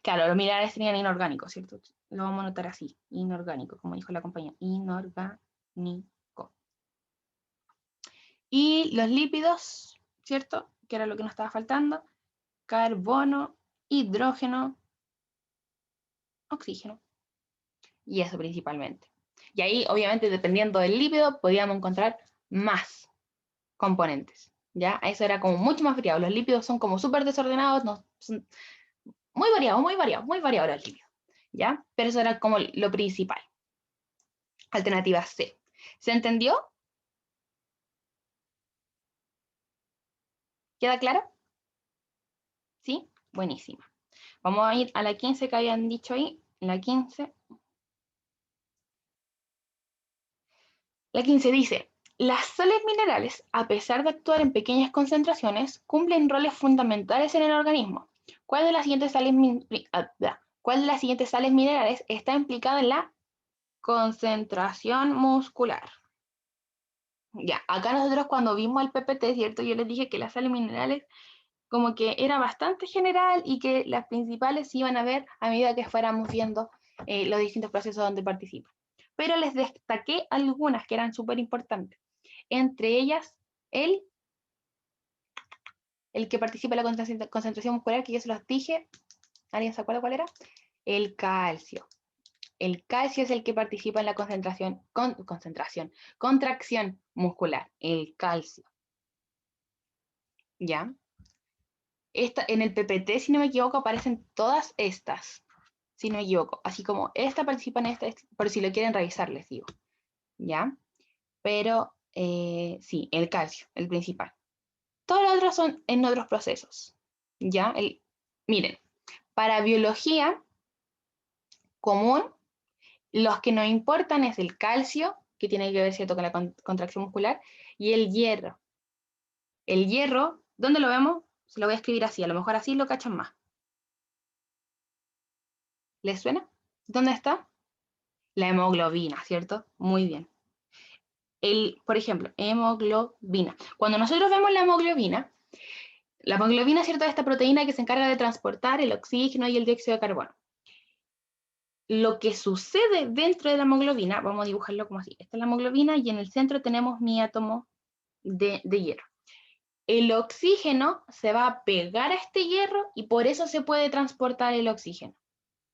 Claro, los minerales serían inorgánicos, ¿cierto? Lo vamos a notar así, inorgánico, como dijo la compañía, inorgánico. Y los lípidos, ¿cierto? Que era lo que nos estaba faltando. Carbono, hidrógeno, oxígeno. Y eso principalmente. Y ahí, obviamente, dependiendo del lípido, podíamos encontrar más componentes. ¿Ya? Eso era como mucho más variado. Los lípidos son como súper desordenados, no, son muy variados, muy variados, muy variados los lípidos. ¿Ya? Pero eso era como lo principal. Alternativa C. ¿Se entendió? ¿Queda claro? ¿Sí? Buenísima. Vamos a ir a la 15 que habían dicho ahí. La 15. La 15 dice, las sales minerales, a pesar de actuar en pequeñas concentraciones, cumplen roles fundamentales en el organismo. ¿Cuál de las siguientes sales minerales está implicada en la concentración muscular? Ya, acá nosotros cuando vimos el PPT, ¿cierto? Yo les dije que las sales minerales como que era bastante general y que las principales se iban a ver a medida que fuéramos viendo los distintos procesos donde participan. Pero les destaqué algunas que eran súper importantes. Entre ellas, el que participa en la concentración muscular, que yo se los dije. ¿Alguien se acuerda cuál era? El calcio. El calcio es el que participa en la contracción muscular. El calcio. ¿Ya? En el PPT, si no me equivoco, aparecen todas estas. Si no me equivoco. Así como esta participa en esta, por si lo quieren revisar, les digo. ¿Ya? Pero sí, el calcio, el principal. Todos los otros son en otros procesos. ¿Ya? Miren, para biología común, los que nos importan es el calcio, que tiene que ver, ¿cierto?, con la contracción muscular, y el hierro. El hierro, ¿dónde lo vemos? Se lo voy a escribir así, a lo mejor así lo cachan más. ¿Les suena? ¿Dónde está? La hemoglobina, ¿cierto? Muy bien. Por ejemplo, hemoglobina. Cuando nosotros vemos la hemoglobina, ¿cierto?, es esta proteína que se encarga de transportar el oxígeno y el dióxido de carbono. Lo que sucede dentro de la hemoglobina, vamos a dibujarlo como así. Esta es la hemoglobina y en el centro tenemos mi átomo de hierro. El oxígeno se va a pegar a este hierro y por eso se puede transportar el oxígeno.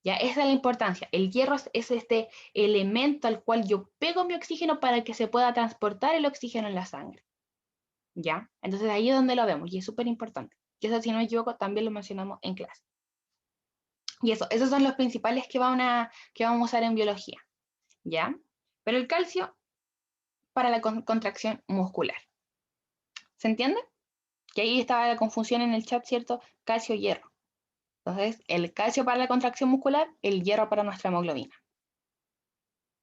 ¿Ya? Esa es la importancia. El hierro es este elemento al cual yo pego mi oxígeno para que se pueda transportar el oxígeno en la sangre. ¿Ya? Entonces ahí es donde lo vemos y es súper importante. Y eso, si no me equivoco, también lo mencionamos en clase. Y esos son los principales que vamos a usar en biología. ¿Ya? Pero el calcio para la contracción muscular. ¿Se entiende? Que ahí estaba la confusión en el chat, ¿cierto? Calcio-hierro. Entonces, el calcio para la contracción muscular, el hierro para nuestra hemoglobina.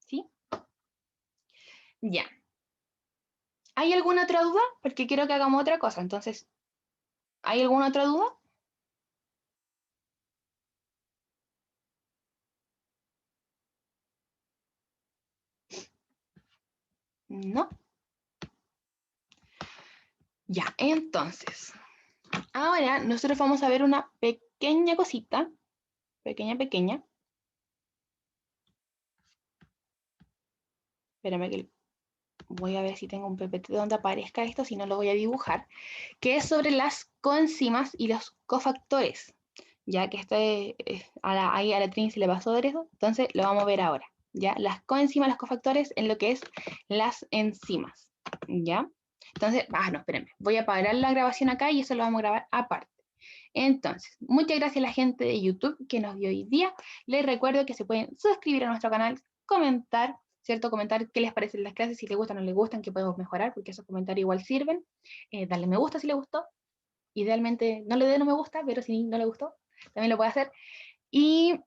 ¿Sí? Ya. ¿Hay alguna otra duda? Porque quiero que hagamos otra cosa. Entonces, ¿hay alguna otra duda? No. Ya, entonces, ahora nosotros vamos a ver una pequeña cosita, pequeña. Espérame que voy a ver si tengo un PPT donde aparezca esto, si no lo voy a dibujar, que es sobre las coenzimas y los cofactores. Ya que ahí a la Trini se le pasó ver eso, entonces lo vamos a ver ahora. ¿Ya? Las coenzimas, los cofactores en lo que es las enzimas. ¿Ya? Entonces, no, espérenme, voy a parar la grabación acá y eso lo vamos a grabar aparte. Entonces, muchas gracias a la gente de YouTube que nos vio hoy día. Les recuerdo que se pueden suscribir a nuestro canal, comentar, ¿cierto? Comentar qué les parecen las clases, si les gustan o no les gustan, qué podemos mejorar, porque esos comentarios igual sirven. Darle me gusta si les gustó. Idealmente no le dé no me gusta, pero si no le gustó, también lo puede hacer. Y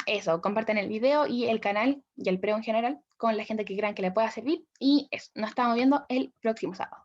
eso, compartan el video y el canal y el preo en general con la gente que crean que le pueda servir. Y eso, nos estamos viendo el próximo sábado.